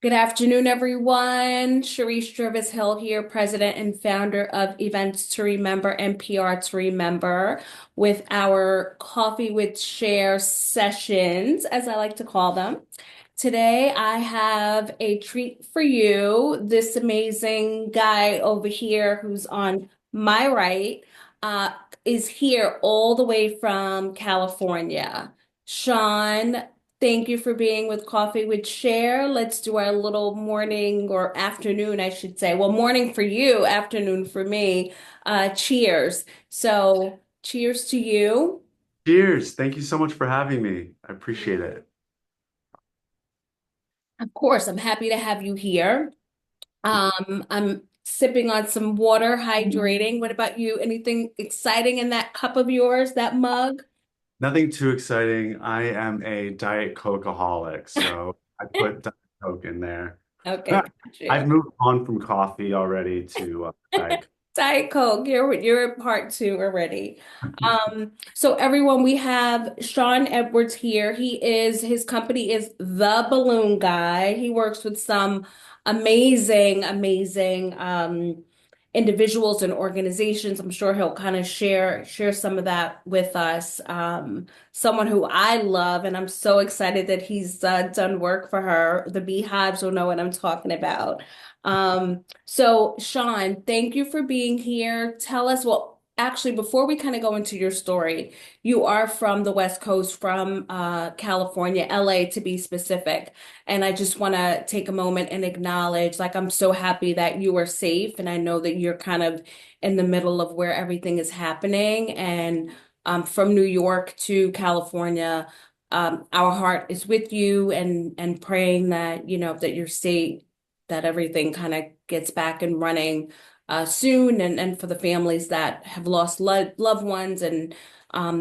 Good afternoon, everyone. Sharice Jervis Hill here, president and founder of Events to Remember and PR to Remember, with our Coffee with Cher sessions, as I like to call them. Today, I have a treat for you. This amazing guy over here, who's on my right, uh, is here all the way from California. Sean, thank you for being with Coffee with Cher. Let's do our little morning or afternoon, I should say. Well, morning for you, afternoon for me. Cheers. So, cheers to you. Cheers. Thank you so much for having me. I appreciate it. Of course, I'm happy to have you here. I'm sipping on some water, hydrating. What about you? Anything exciting in that cup of yours, that mug? Nothing too exciting. I am a Diet Cokeaholic, so I put Diet Coke in there. Okay, got you. I've moved on from coffee already to Diet Diet Coke, you're part two already. So everyone, we have Sean Edwards here. His company is The Balloon Guy. He works with some amazing individuals and organizations. I'm sure he'll kind of share some of that with us. Someone who I love, and I'm so excited that he's done work for her. The Beehives will know what I'm talking about. So, Sean, thank you for being here. Tell us, well, actually, before we kind of go into your story, you are from the West Coast, from California, LA to be specific. And I just want to take a moment and acknowledge, like, I'm so happy that you are safe. And I know that you're kind of in the middle of where everything is happening. And from New York to California, our heart is with you and praying that, that your state that everything kind of gets back and running soon, and for the families that have lost loved ones and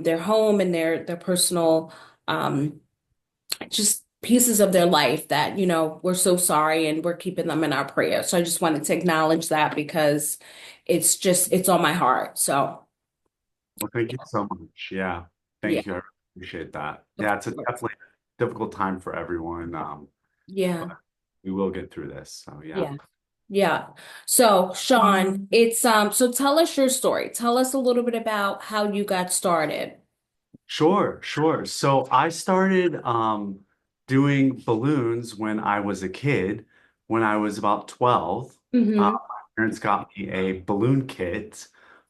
their home and their personal um, just pieces of their life that, we're so sorry and we're keeping them in our prayers. So I just wanted to acknowledge that because it's on my heart. So Well, thank you so much. Yeah, yeah, thank you. I appreciate that. of Yeah, it's a course. definitely difficult time for everyone, Yeah, but we will get through this. So yeah. yeah. Yeah. So, Sean, it's so tell us your story. Tell us a little bit about how you got started. Sure, sure. So I started doing balloons when I was a kid, when I was about 12. Mm-hmm. My parents got me a balloon kit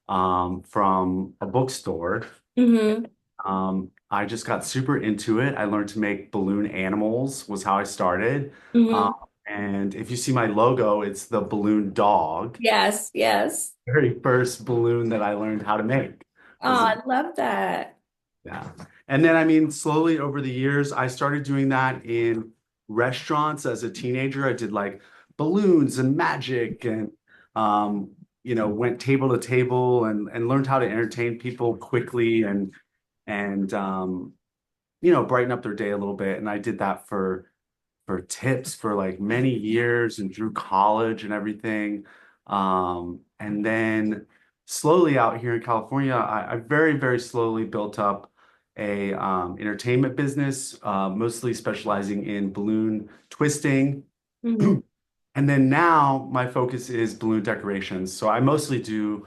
from a bookstore. Mm-hmm. I just got super into it. I learned to make balloon animals was how I started. Um, Mm-hmm. and if you see my logo, it's the balloon dog. Yes, yes. Very first balloon that I learned how to make Oh, was a I love that. Yeah. And then, I mean, slowly over the years, I started doing that in restaurants as a teenager. I did like balloons and magic and, went table to table and learned how to entertain people quickly and brighten up their day a little bit. And I did that for tips for like many years and through college and everything. And then slowly out here in California, I very, very slowly built up a entertainment business, mostly specializing in balloon twisting. Mm-hmm. And then now my focus is balloon decorations. So I mostly do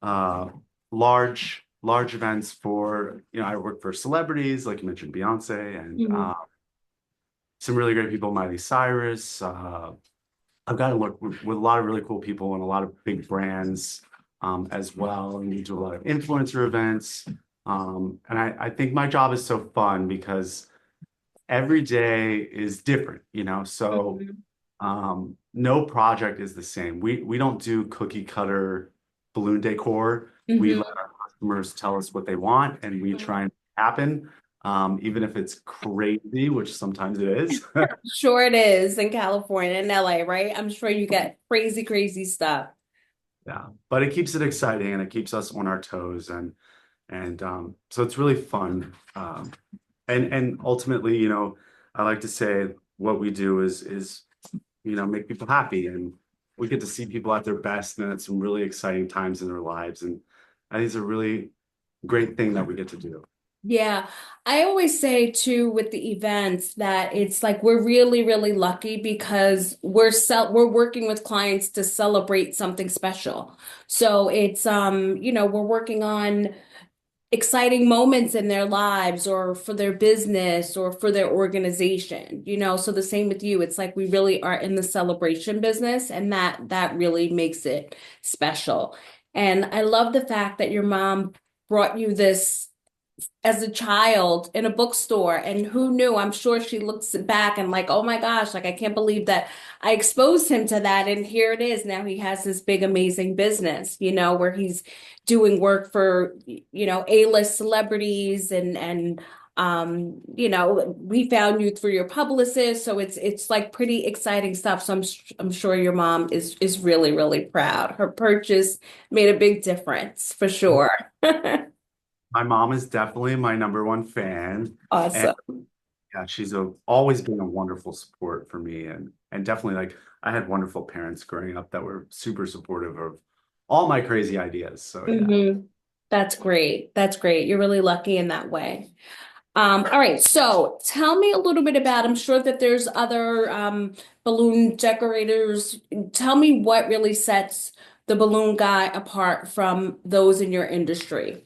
uh, large events for, I work for celebrities, like you mentioned, Beyonce and Mm-hmm. some really great people, Miley Cyrus. I've got to work with a lot of really cool people and a lot of big brands as well. And we do a lot of influencer events. And I think my job is so fun because every day is different, So Mm-hmm. no project is the same. We don't do cookie cutter balloon decor. We let Mm-hmm. our customers tell us what they want, and we try and make it happen, even if it's crazy, which sometimes it is. Sure it is in California and LA, right? I'm sure you get crazy, crazy stuff. Yeah, but it keeps it exciting and it keeps us on our toes and so it's really fun. And ultimately, I like to say what we do is make people happy and we get to see people at their best and it's some really exciting times in their lives and I think it's a really great thing that we get to do. Yeah, I always say too with the events that it's like we're really, really lucky because we're working with clients to celebrate something special. So it's we're working on exciting moments in their lives or for their business or for their organization, So the same with you. It's like we really are in the celebration business and that really makes it special. And I love the fact that your mom brought you this as a child in a bookstore, and who knew? I'm sure she looks back and like, oh my gosh, like I can't believe that I exposed him to that, and here it is. Now he has this big amazing business, where he's doing work for, A-list celebrities, we found you through your publicist, so it's like pretty exciting stuff. So I'm sure your mom is really, really proud. Her purchase made a big difference for sure. My mom is definitely my number one fan. And Awesome. yeah, always been a wonderful support for me and definitely like I had wonderful parents growing up that were super supportive of all my crazy ideas. So yeah. That's great. That's great. You're really lucky in that way. All right. So tell me a little bit about, I'm sure that there's other balloon decorators. Tell me what really sets the balloon guy apart from those in your industry.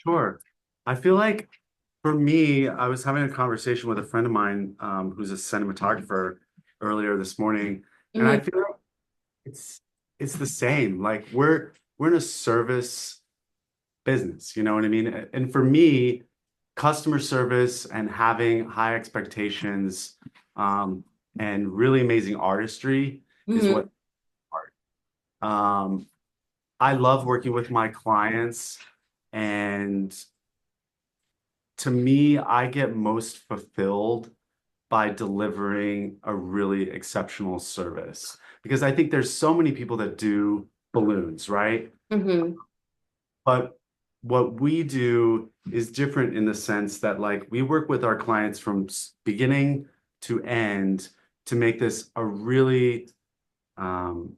Sure. I feel like for me, I was having a conversation with a friend of mine who's a cinematographer earlier this morning, and I Hmm. feel like it's it's the same. Like we're in a service business, you know what I mean? And for me, customer service and having high expectations and really amazing artistry is what Hmm. art. Um, I love working with my clients, and to me, I get most fulfilled by delivering a really exceptional service because I think there's so many people that do balloons, right? Hmm. But what we do is different in the sense that like we work with our clients from beginning to end to make this a really um,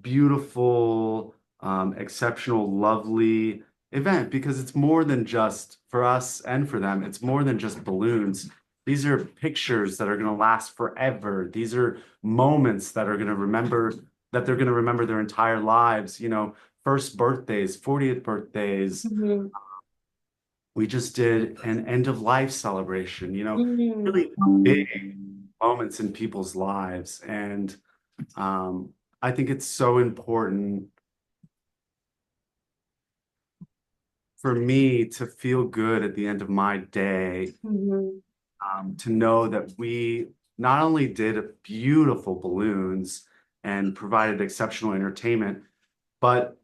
beautiful, exceptional, lovely event because it's more than just for us and for them, it's more than just balloons. These are pictures that are going to last forever. These are moments that they're going to remember their entire lives, first birthdays, 40th birthdays. Hmm. We just did an end of life celebration, Hmm. really big moments in people's lives. And um, I think it's so important for me to feel good at the end of my day, Hmm. to know that we not only did beautiful balloons and provided exceptional entertainment, but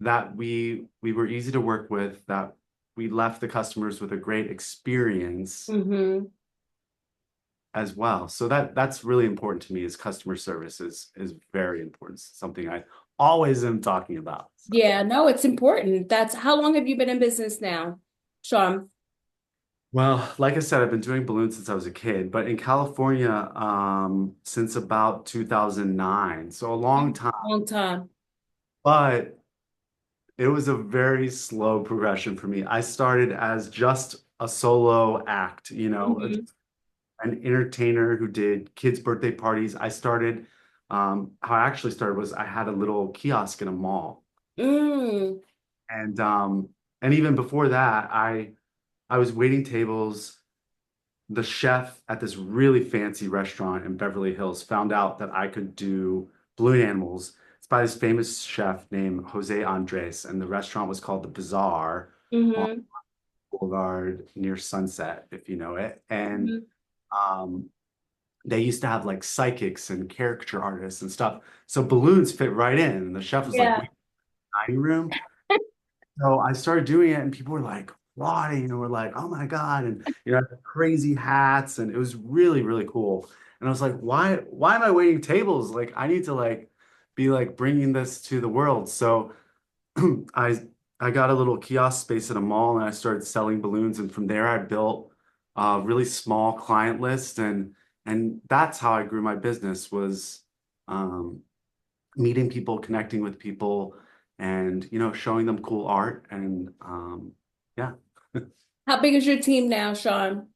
that we were easy to work with, that we left the customers with a great experience Hmm. as well. So that's really important to me is customer service is very important. It's something I always am talking about. So. Yeah, no, it's important. That's how long have you been in business now, Sean? Well, like I said, I've been doing balloons since I was a kid, but in California, since about 2009. So a long time, Long time. but it was a very slow progression for me. I started as just a solo act, Hmm. an entertainer who did kids' birthday parties. How I actually started was I had a little kiosk in a mall. Mm. And even before that, I was waiting tables. The chef at this really fancy restaurant in Beverly Hills found out that I could do balloon animals. It's by this famous chef named Jose Andres, and the restaurant was called The Bazaar on Hmm. Boulevard near Sunset, if you know it. And Hmm. um, they used to have like psychics and caricature artists and stuff. So balloons fit right in. And the chef was like, Yeah. "We have a dining room." So I started doing it, and people were like applauding and were like, "Oh my God!" And I had crazy hats, and it was really, really cool. And I was like, "Why am I waiting tables? Like, I need to like be like bringing this to the world." So I I got a little kiosk space at a mall, and I started selling balloons. And from there, I built a really small client list, and that's how I grew my business was um, meeting people, connecting with people, and showing them cool art and yeah. How big is your team now, Sean?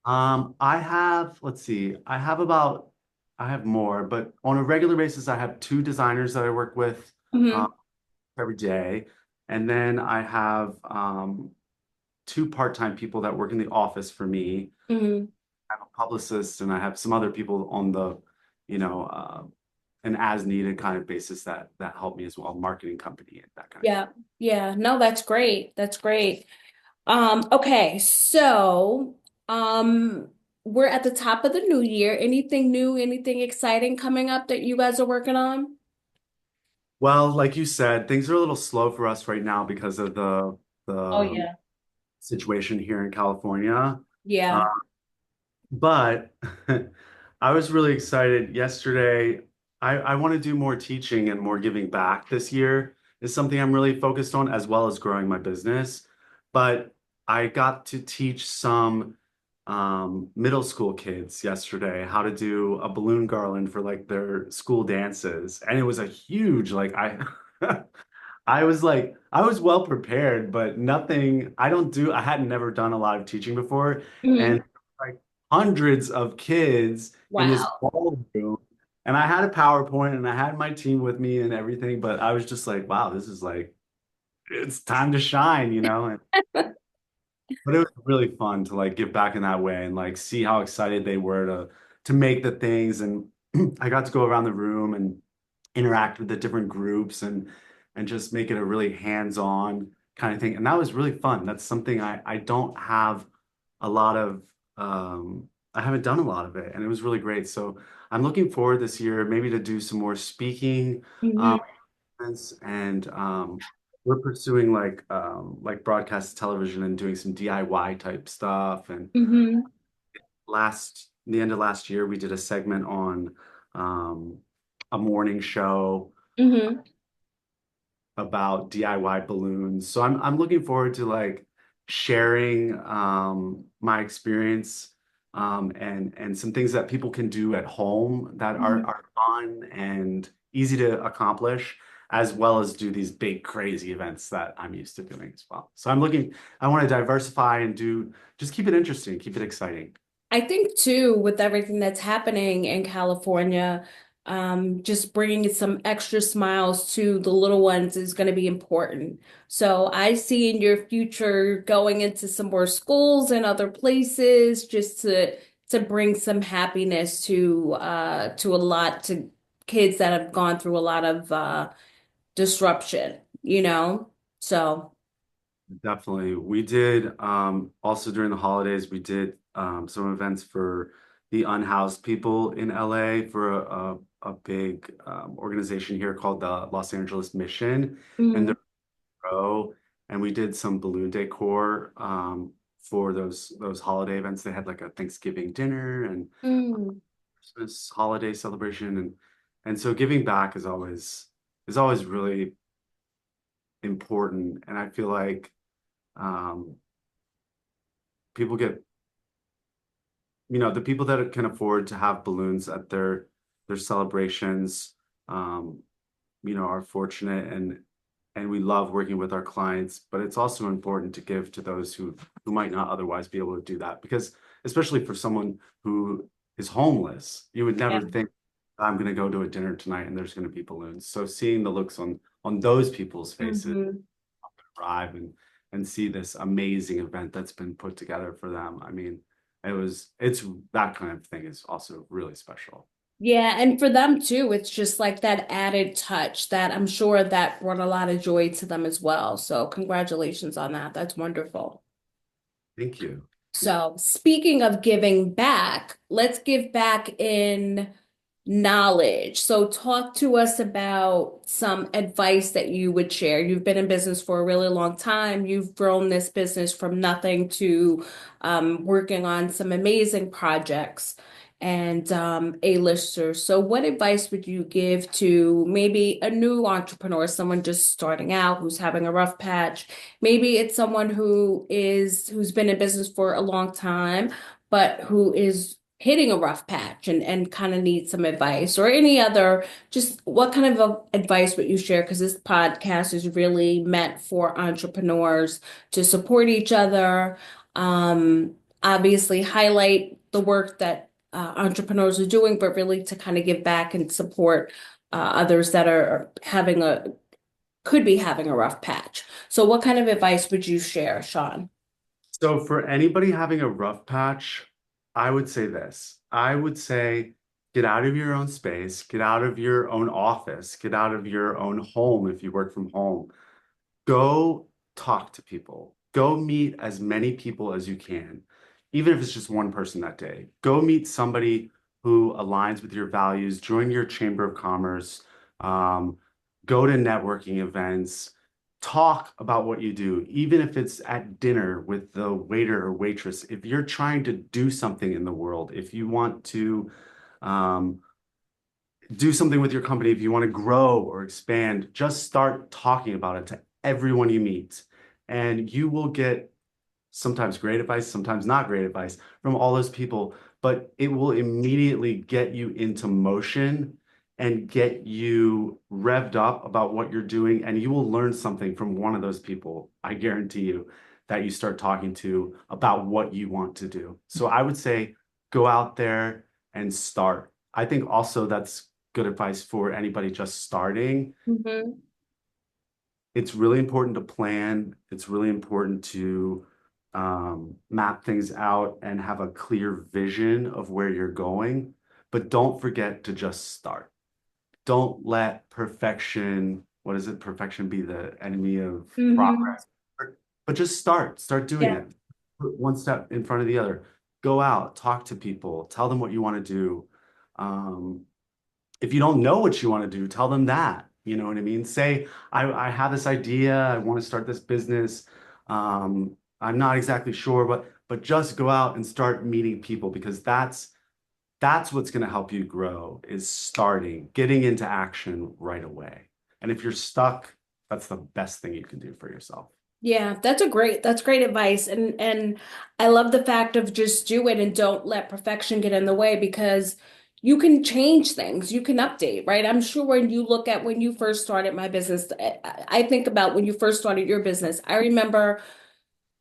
I have, let's see, I have more, but on a regular basis, I have two designers that I work with Hmm. um, every day. And then I have two part-time people that work in the office for me. Hmm. I have a publicist and I have some other people on the, you know, an as needed kind of basis that help me as well, marketing company and that kind of thing. Yeah. Yeah. No, that's great. That's great. Okay, so um we're at the top of the new year. Anything new, anything exciting coming up that you guys are working on? Well, like you said, things are a little slow for us right now because of Oh the yeah. situation here in California. Uh, Yeah. but I was really excited yesterday. I want to do more teaching and more giving back this year is something I'm really focused on, as well as growing my business. But I got to teach some middle school kids yesterday how to do a balloon garland for like their school dances. And it was a huge, like I was well prepared, but nothing, I hadn't never done a lot of teaching before. Hmm. And like hundreds of kids in this Wow. ballroom. And I had a PowerPoint and I had my team with me and everything, but I was just like, wow, this is like, it's time to shine, you know? But it was really fun to like give back in that way and like see how excited they were to make the things. And I got to go around the room and interact with the different groups and just make it a really hands-on kind of thing. And that was really fun. That's something I don't have a lot of I haven't done a lot of it and it was really great. So I'm looking forward this year maybe to do some more speaking Hmm. events and we're pursuing like broadcast television and doing some DIY type stuff. And Hmm. the end of last year, we did a segment on a morning show Hmm. about DIY balloons. So I'm looking forward to like sharing my experience and some things that people can do at home that Hmm. are fun and easy to accomplish, as well as do these big crazy events that I'm used to doing as well. So I want to diversify and do just keep it interesting, keep it exciting. I think too, with everything that's happening in California, just bringing some extra smiles to the little ones is going to be important. So I see in your future going into some more schools and other places just to bring some happiness to a lot to kids that have gone through a lot of disruption, you know? So, Definitely. We did also during the holidays, we did some events for the unhoused people in LA for a big organization here called the Los Angeles Mission and mhm. the Row. And we did some balloon decor for those holiday events. They had like a Thanksgiving dinner and Mm. Christmas holiday celebration and so giving back is always really important. And I feel like um people get the people that can afford to have balloons at their celebrations um are fortunate and we love working with our clients, but it's also important to give to those who might not otherwise be able to do that because especially for someone who is homeless, you would Yeah. never think I'm going to go to a dinner tonight and there's going to be balloons. So seeing the looks on those people's faces Hmm. arrive and see this amazing event that's been put together for them. I mean, it's that kind of thing is also really special. Yeah, and for them too, it's just like that added touch that I'm sure that brought a lot of joy to them as well. So congratulations on that. That's wonderful. Thank you. So, speaking of giving back, let's give back in knowledge. So, talk to us about some advice that you would share. You've been in business for a really long time. You've grown this business from nothing to working on some amazing projects and A-listers. So, what advice would you give to maybe a new entrepreneur, someone just starting out who's having a rough patch? Maybe it's someone who's been in business for a long time, but who is hitting a rough patch and kind of needs some advice or any other, just what kind of advice would you share? Because this podcast is really meant for entrepreneurs to support each other, Obviously highlight the work that entrepreneurs are doing, but really to kind of give back and support others that are could be having a rough patch. So what kind of advice would you share, Sean? So for anybody having a rough patch, I would say this. I would say get out of your own space, get out of your own office, get out of your own home if you work from home. Go talk to people. Go meet as many people as you can, even if it's just one person that day. Go meet somebody who aligns with your values. Join your chamber of commerce. Um, Go to networking events. Talk about what you do, even if it's at dinner with the waiter or waitress. If you're trying to do something in the world, if you want to um, do something with your company, if you want to grow or expand, just start talking about it to everyone you meet. And you will get sometimes great advice, sometimes not great advice from all those people, but it will immediately get you into motion and get you revved up about what you're doing. And you will learn something from one of those people, I guarantee you, that you start talking to about what you want to do. So I would say go out there and start. I think also that's good advice for anybody just starting. Hmm. It's really important to plan. It's really important to map things out and have a clear vision of where you're going. But don't forget to just start. Don't let perfection, what is it? Perfection be the enemy of Hmm. progress. But just start. Start doing Yeah. it. Put one step in front of the other. Go out, talk to people, tell them what you want to do. Um, if you don't know what you want to do, tell them that. You know what I mean? Say, I have this idea, I want to start this business. I'm not exactly sure, but just go out and start meeting people because that's what's going to help you grow is starting, getting into action right away. And if you're stuck, that's the best thing you can do for yourself. Yeah, that's great advice. And I love the fact of just do it and don't let perfection get in the way because you can change things, you can update, right? I'm sure when you look at when you first started my business, I think about when you first started your business. I remember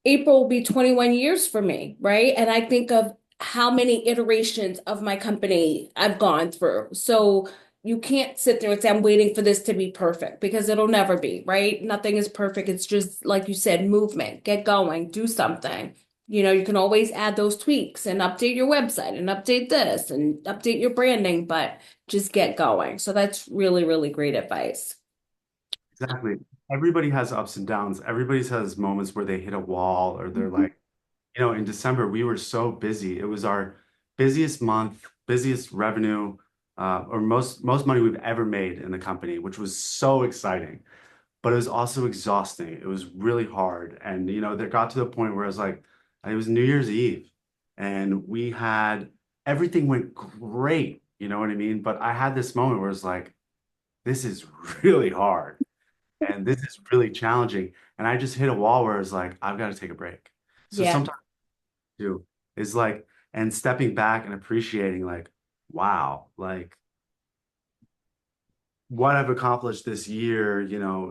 April will be 21 years for me, right? And I think of how many iterations of my company I've gone through. So you can't sit there and say, I'm waiting for this to be perfect because it'll never be, right? Nothing is perfect. It's just, like you said, movement, get going, do something. You can always add those tweaks and update your website and update this and update your branding, but just get going. So that's really, really great advice. Exactly. Everybody has ups and downs. Everybody has moments where they hit a wall or they're like, in December, we were so busy. It was our busiest month, busiest revenue, or most money we've ever made in the company, which was so exciting. But it was also exhausting. It was really hard. And there got to the point where I was like, it was New Year's Eve, and we had everything went great. You know what I mean? But I had this moment where it's like, this is really hard and this is really challenging. And I just hit a wall where it's like, I've got to take a break. So Yeah. sometimes too is like and stepping back and appreciating like wow like what I've accomplished this year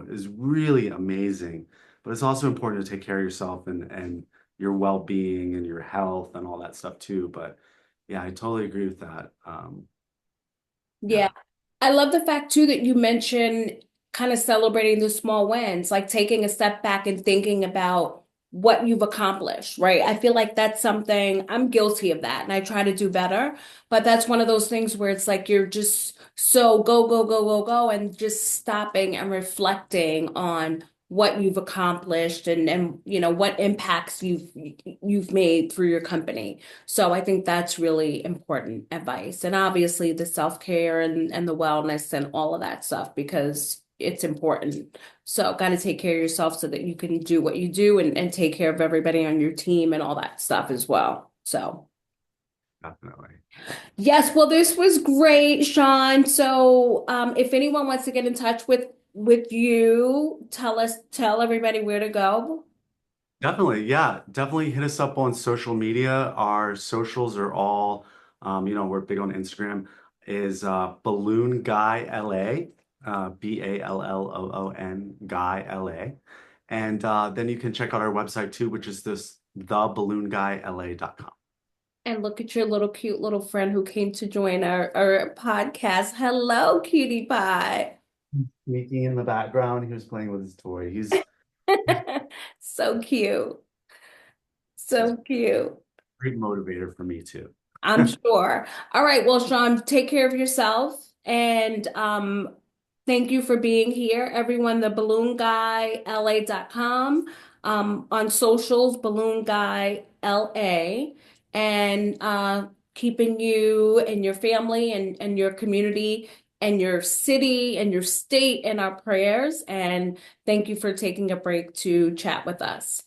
is really amazing, but it's also important to take care of yourself and your well-being and your health and all that stuff too. But yeah, I totally agree with that. Yeah. Yeah, I love the fact too that you mentioned kind of celebrating the small wins, like taking a step back and thinking about what you've accomplished, right? I feel like that's something I'm guilty of that and I try to do better, but that's one of those things where it's like you're just so go, go, go, go, go, and just stopping and reflecting on what you've accomplished and what impacts you've made through your company. So I think that's really important advice. And obviously the self-care and the wellness and all of that stuff because it's important. So got to take care of yourself so that you can do what you do and take care of everybody on your team and all that stuff as well. So definitely. yes, well, this was great, Sean. So if anyone wants to get in touch with you, tell everybody where to go. Definitely, yeah. Definitely hit us up on social media. Our socials are all, we're big on Instagram, is Balloon Guy LA, Balloon Guy LA. And then you can check out our website too, which is this theballoonguy.la.com. And look at your little cute little friend who came to join our podcast. Hello, cutie pie. Sneaking in the background, he was playing with his toy. So cute. He's So cute. a great motivator for me too. I'm sure. All right, well, Sean, take care of yourself. And thank you for being here. Everyone, the balloonguyla.com, on socials, Balloon Guy LA, and keeping you and your family and your community and your city and your state in our prayers. And thank you for taking a break to chat with us.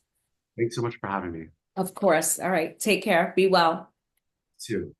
Thanks so much for having me Of course. All right, take care. Be well. too.